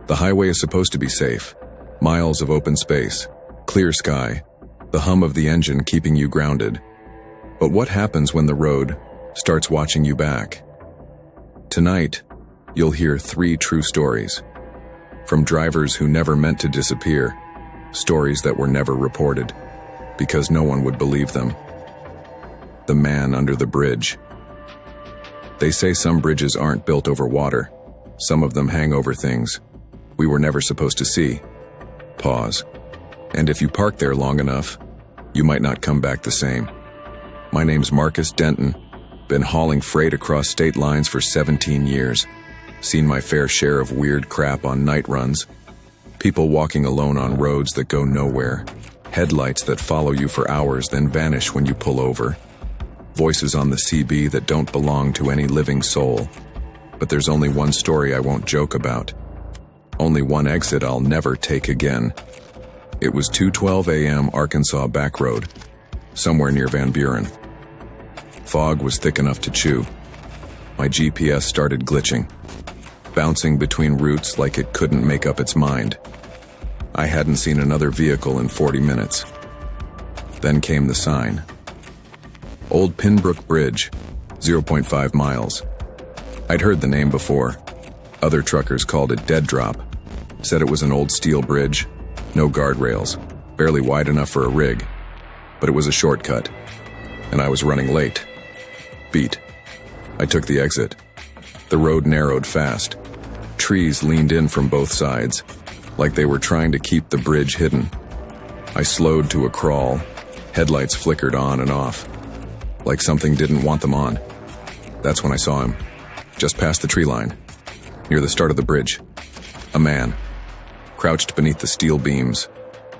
The highway is supposed to be safe. Miles of open space, clear sky, the hum of the engine keeping you grounded. But what happens when the road starts watching you back? Tonight, you'll hear 3 true stories. From drivers who never meant to disappear, stories that were never reported, because no one would believe them. The man under the bridge. They say some bridges aren't built over water. Some of them hang over things we were never supposed to see. Pause. And if you park there long enough, you might not come back the same. My name's Marcus Denton. Been hauling freight across state lines for 17 years. Seen my fair share of weird crap on night runs. People walking alone on roads that go nowhere. Headlights that follow you for hours then vanish when you pull over. Voices on the CB that don't belong to any living soul. But there's only one story I won't joke about. Only one exit I'll never take again. It was 2:12 a.m. Arkansas back road, somewhere near Van Buren. Fog was thick enough to chew. My GPS started glitching, bouncing between routes like it couldn't make up its mind. I hadn't seen another vehicle in 40 minutes. Then came the sign. Old Pinbrook Bridge, 0.5 miles. I'd heard the name before. Other truckers called it Dead Drop. Said it was an old steel bridge, no guardrails, barely wide enough for a rig. But it was a shortcut, and I was running late. Beat. I took the exit. The road narrowed fast. Trees leaned in from both sides, like they were trying to keep the bridge hidden. I slowed to a crawl. Headlights flickered on and off, like something didn't want them on. That's when I saw him, just past the tree line, near the start of the bridge. A man, crouched beneath the steel beams,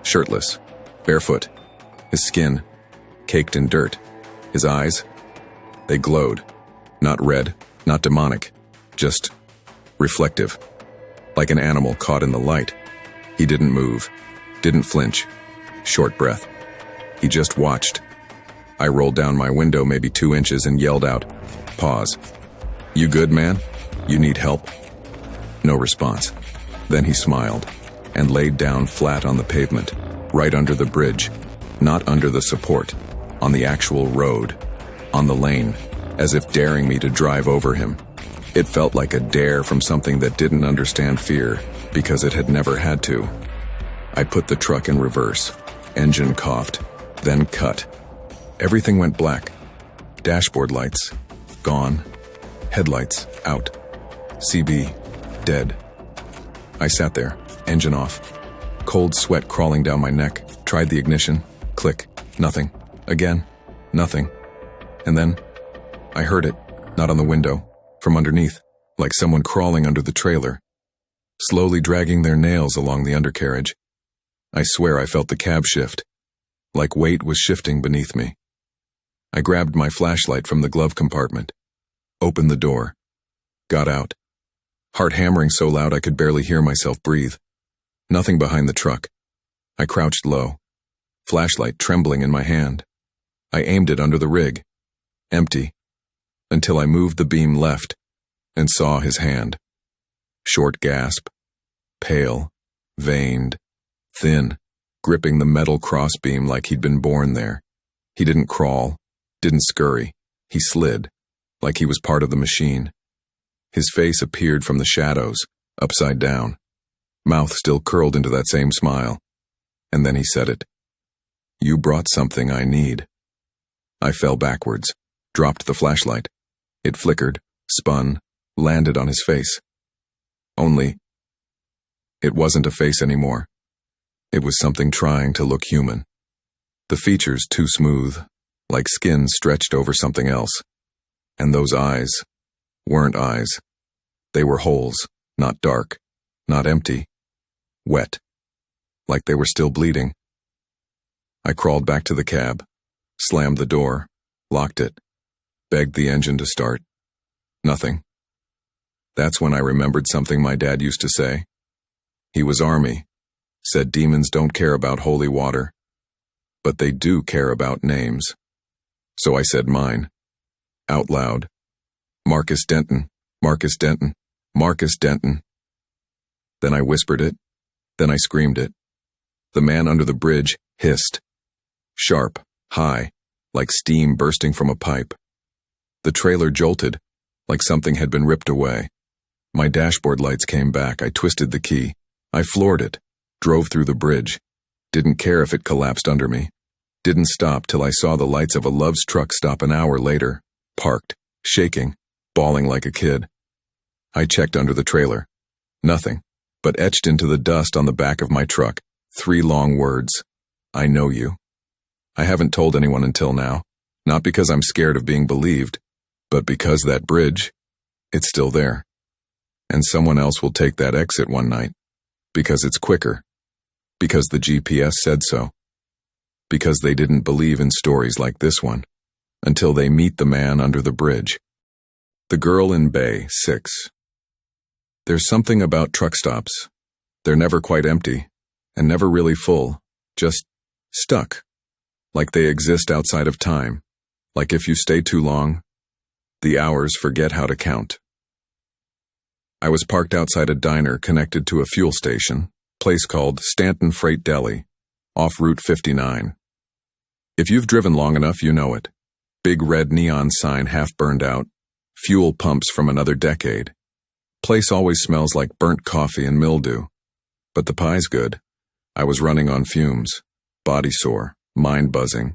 shirtless, barefoot, his skin caked in dirt. His eyes, they glowed. Not red, not demonic, just reflective, like an animal caught in the light. He didn't move, didn't flinch, short breath. He just watched. I rolled down my window maybe 2 inches and yelled out, "Pause. You good, man? You need help?" No response. Then he smiled and laid down flat on the pavement, right under the bridge, not under the support, on the actual road, on the lane, as if daring me to drive over him. It felt like a dare from something that didn't understand fear, because it had never had to. I put the truck in reverse. Engine coughed, then cut. Everything went black. Dashboard lights, gone. Headlights, out. CB, dead. I sat there, engine off. Cold sweat crawling down my neck. Tried the ignition. Click. Nothing. Again. Nothing. And then, I heard it, not on the window, from underneath, like someone crawling under the trailer, slowly dragging their nails along the undercarriage. I swear I felt the cab shift, like weight was shifting beneath me. I grabbed my flashlight from the glove compartment, opened the door, got out, heart hammering so loud I could barely hear myself breathe. Nothing behind the truck. I crouched low, flashlight trembling in my hand. I aimed it under the rig, empty, until I moved the beam left and saw his hand. Short gasp, pale, veined, thin, gripping the metal crossbeam like he'd been born there. He didn't crawl, didn't scurry. He slid, like he was part of the machine. His face appeared from the shadows, upside down, mouth still curled into that same smile. And then he said it. "You brought something I need." I fell backwards, dropped the flashlight. It flickered, spun, landed on his face. Only, it wasn't a face anymore. It was something trying to look human. The features too smooth, like skin stretched over something else. And those eyes weren't eyes. They were holes, not dark, not empty, wet, like they were still bleeding. I crawled back to the cab, slammed the door, locked it, begged the engine to start. Nothing. That's when I remembered something my dad used to say. He was Army, said demons don't care about holy water, but they do care about names. So I said mine, out loud. Marcus Denton, Marcus Denton, Marcus Denton. Then I whispered it. Then I screamed it. The man under the bridge hissed. Sharp, high, like steam bursting from a pipe. The trailer jolted, like something had been ripped away. My dashboard lights came back. I twisted the key. I floored it, drove through the bridge. Didn't care if it collapsed under me. Didn't stop till I saw the lights of a Love's truck stop an hour later, parked, shaking, bawling like a kid. I checked under the trailer. Nothing, but etched into the dust on the back of my truck, 3 long words. I know you. I haven't told anyone until now, not because I'm scared of being believed, but because that bridge, it's still there. And someone else will take that exit one night, because it's quicker, because the GPS said so, because they didn't believe in stories like this one, until they meet the man under the bridge. The girl in Bay 6. There's something about truck stops. They're never quite empty, and never really full, just stuck, like they exist outside of time, like if you stay too long, the hours forget how to count. I was parked outside a diner connected to a fuel station, place called Stanton Freight Deli, off Route 59. If you've driven long enough, you know it. Big red neon sign half burned out, fuel pumps from another decade. Place always smells like burnt coffee and mildew. But the pie's good. I was running on fumes, body sore, mind buzzing.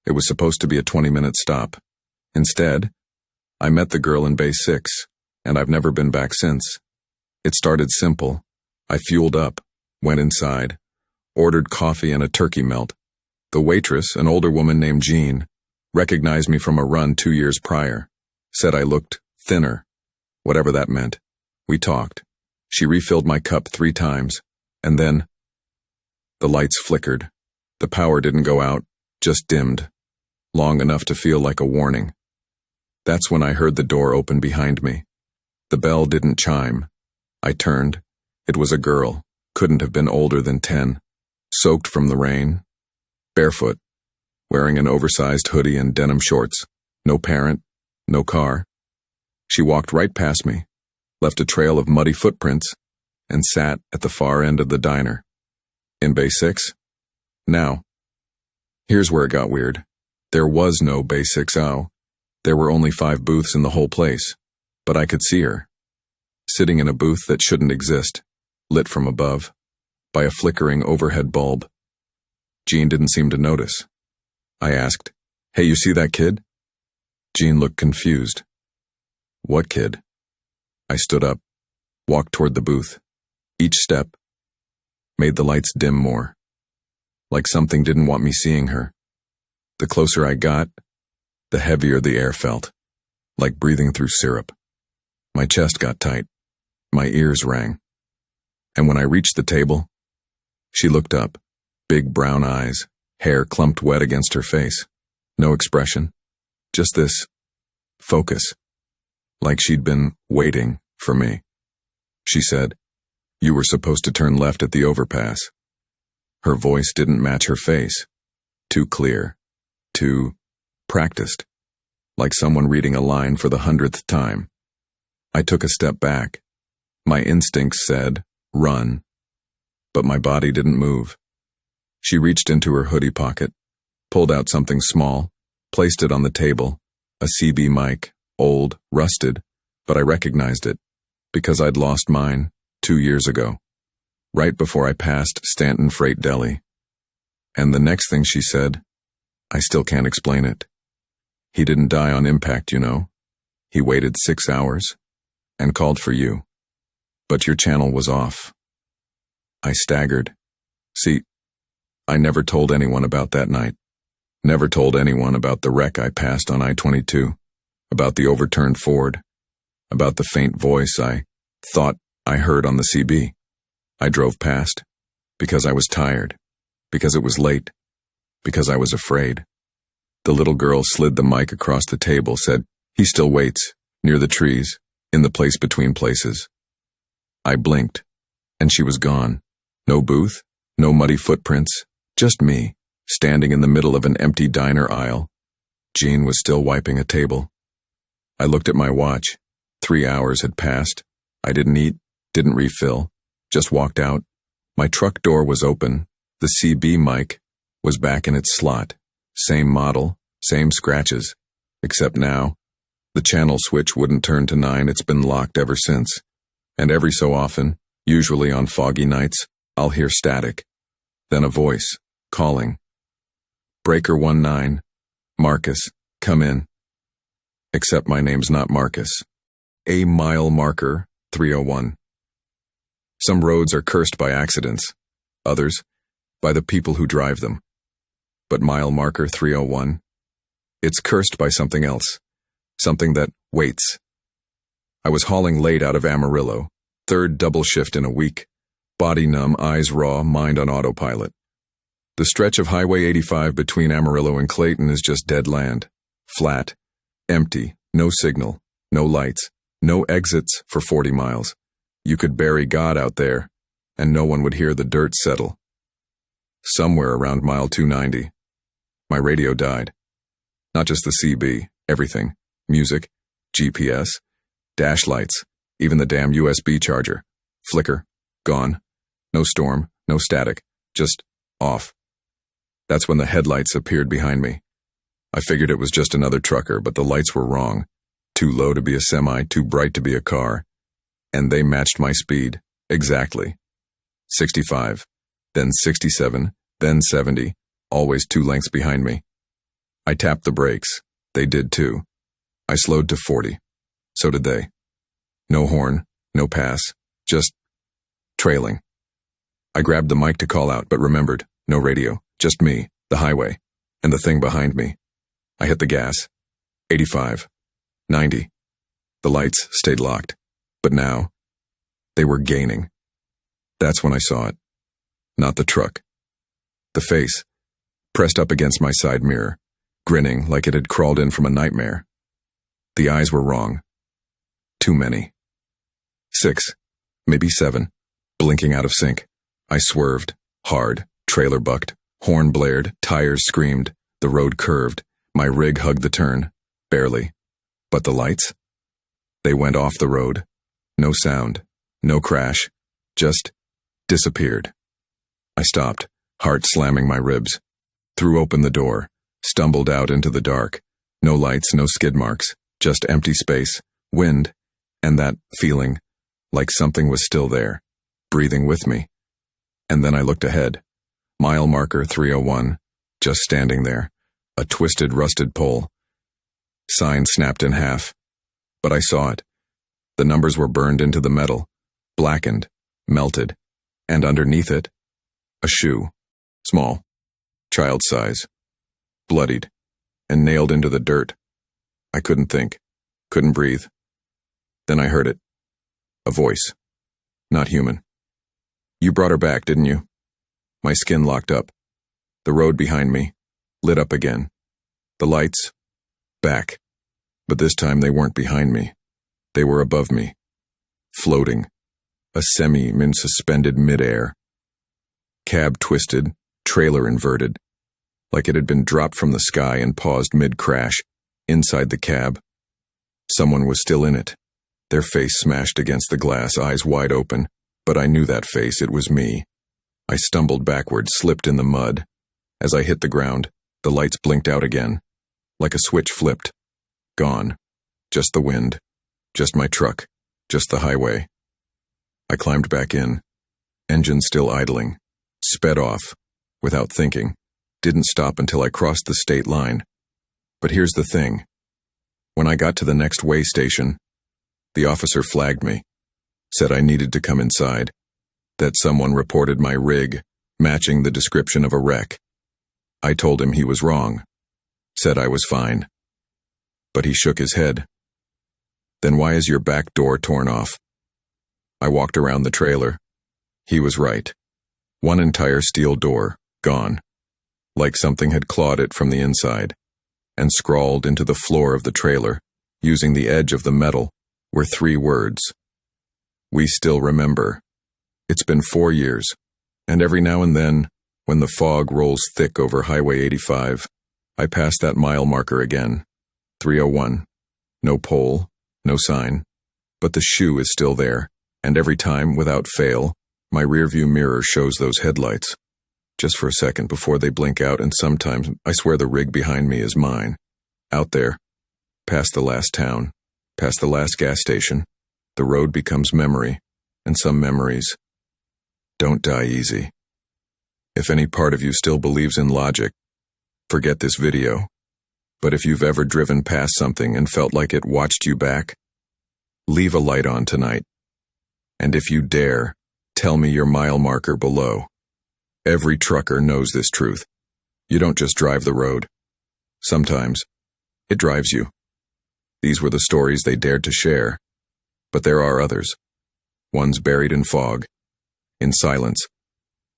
It was supposed to be a 20-minute stop. Instead, I met the girl in Bay 6, and I've never been back since. It started simple. I fueled up, went inside, ordered coffee and a turkey melt. The waitress, an older woman named Jean, recognized me from a run 2 years prior, said I looked thinner, whatever that meant. We talked. She refilled my cup 3 times, and then the lights flickered. The power didn't go out, just dimmed, long enough to feel like a warning. That's when I heard the door open behind me. The bell didn't chime. I turned. It was a girl, couldn't have been older than 10, soaked from the rain, barefoot, wearing an oversized hoodie and denim shorts. No parent, no car. She walked right past me, left a trail of muddy footprints, and sat at the far end of the diner. In Bay 6? Now. Here's where it got weird. There was no Bay 6-0. There were only 5 booths in the whole place, but I could see her, sitting in a booth that shouldn't exist, lit from above, by a flickering overhead bulb. Jean didn't seem to notice. I asked, "Hey, you see that kid?" Jean looked confused. "What kid?" I stood up, walked toward the booth. Each step made the lights dim more, like something didn't want me seeing her. The closer I got, the heavier the air felt, like breathing through syrup. My chest got tight. My ears rang. And when I reached the table, she looked up, big brown eyes, hair clumped wet against her face. No expression, just this focus, like she'd been waiting for me. She said, "You were supposed to turn left at the overpass." Her voice didn't match her face. Too clear, too practiced, like someone reading a line for the 100th time. I took a step back. My instincts said, run. But my body didn't move. She reached into her hoodie pocket, pulled out something small, placed it on the table, a CB mic, old, rusted, but I recognized it, because I'd lost mine 2 years ago, right before I passed Stanton Freight Deli. And the next thing she said, I still can't explain it. He didn't die on impact, you know. He waited 6 hours and called for you. But your channel was off. I staggered. See, I never told anyone about that night. Never told anyone about the wreck I passed on I-22, about the overturned Ford, about the faint voice I thought I heard on the CB. I drove past because I was tired, because it was late, because I was afraid. The little girl slid the mic across the table, said, "He still waits, near the trees, in the place between places." I blinked, and she was gone. No booth, no muddy footprints, just me, standing in the middle of an empty diner aisle. Jean was still wiping a table. I looked at my watch. 3 hours had passed. I didn't eat, didn't refill, Just walked out. My truck door was open. The CB mic was back in its slot. Same model, same scratches. Except now, the channel switch wouldn't turn to 9. It's been locked ever since. And every so often, usually on foggy nights, I'll hear static. Then a voice, calling. Breaker 19, Marcus, come in. Except my name's not Marcus. A mile marker, 301. Some roads are cursed by accidents, others by the people who drive them. But mile marker 301, it's cursed by something else, something that waits. I was hauling late out of Amarillo, third double shift in a week, body numb, eyes raw, mind on autopilot. The stretch of Highway 85 between Amarillo and Clayton is just dead land, flat, empty, no signal, no lights, no exits for 40 miles. You could bury God out there, and no one would hear the dirt settle. Somewhere around mile 290, my radio died. Not just the CB, everything. Music, GPS, dash lights, even the damn USB charger. Flicker, gone. No storm, no static, just off. That's when the headlights appeared behind me. I figured it was just another trucker, but the lights were wrong. Too low to be a semi, too bright to be a car. And they matched my speed, exactly. 65, then 67, then 70, always 2 lengths behind me. I tapped the brakes. They did too. I slowed to 40. So did they. No horn, no pass, just trailing. I grabbed the mic to call out, but remembered, no radio, just me, the highway, and the thing behind me. I hit the gas. 85, 90. The lights stayed locked. But now, they were gaining. That's when I saw it. Not the truck. The face, pressed up against my side mirror, grinning like it had crawled in from a nightmare. The eyes were wrong. Too many. 6, maybe 7, blinking out of sync. I swerved, hard, trailer bucked, horn blared, tires screamed, the road curved, my rig hugged the turn, barely. But the lights? They went off the road. No sound, no crash, just disappeared. I stopped, heart slamming my ribs, threw open the door, stumbled out into the dark. No lights, no skid marks, just empty space, wind, and that feeling like something was still there, breathing with me. And then I looked ahead. Mile marker 301, just standing there, a twisted, rusted pole. Sign snapped in half. But I saw it. The numbers were burned into the metal, blackened, melted, and underneath it, a shoe, small, child size, bloodied, and nailed into the dirt. I couldn't think, couldn't breathe. Then I heard it. A voice. Not human. You brought her back, didn't you? My skin locked up. The road behind me, lit up again. The lights, back. But this time they weren't behind me. They were above me, floating, a semi-min suspended midair. Cab twisted, trailer inverted, like it had been dropped from the sky and paused mid-crash. Inside the cab, someone was still in it, their face smashed against the glass, eyes wide open, but I knew that face, it was me. I stumbled backward, slipped in the mud. As I hit the ground, the lights blinked out again, like a switch flipped. Gone. Just the wind. Just my truck. Just the highway. I climbed back in. Engine still idling. Sped off. Without thinking. Didn't stop until I crossed the state line. But here's the thing. When I got to the next way station, the officer flagged me. Said I needed to come inside. That someone reported my rig, matching the description of a wreck. I told him he was wrong. Said I was fine. But he shook his head. Then why is your back door torn off? I walked around the trailer. He was right. One entire steel door, gone. Like something had clawed it from the inside. And scrawled into the floor of the trailer, using the edge of the metal, were 3 words. We still remember. It's been 4 years, and every now and then, when the fog rolls thick over Highway 85, I pass that mile marker again. 301. No pole, no sign. But the shoe is still there, and every time, without fail, My rearview mirror shows those headlights. Just for a second before they blink out, and sometimes I swear the rig behind me is mine. Out there, past the last town, past the last gas station, the road becomes memory, and some memories don't die easy. If any part of you still believes in logic, forget this video. But if you've ever driven past something and felt like it watched you back, leave a light on tonight. And if you dare, tell me your mile marker below. Every trucker knows this truth. You don't just drive the road. Sometimes, it drives you. These were the stories they dared to share. But there are others. Ones buried in fog, in silence,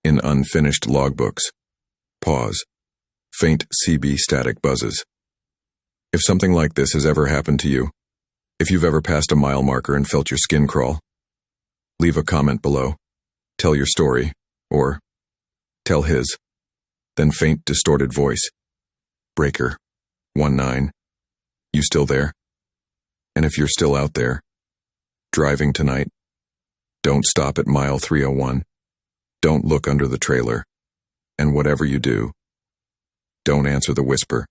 in unfinished logbooks. Pause. Faint CB static buzzes. If something like this has ever happened to you, if you've ever passed a mile marker and felt your skin crawl, leave a comment below. Tell your story, or tell his. Then faint distorted voice. Breaker. 19. You still there? And if you're still out there, driving tonight, don't stop at mile 301. Don't look under the trailer. And whatever you do, don't answer the whisper.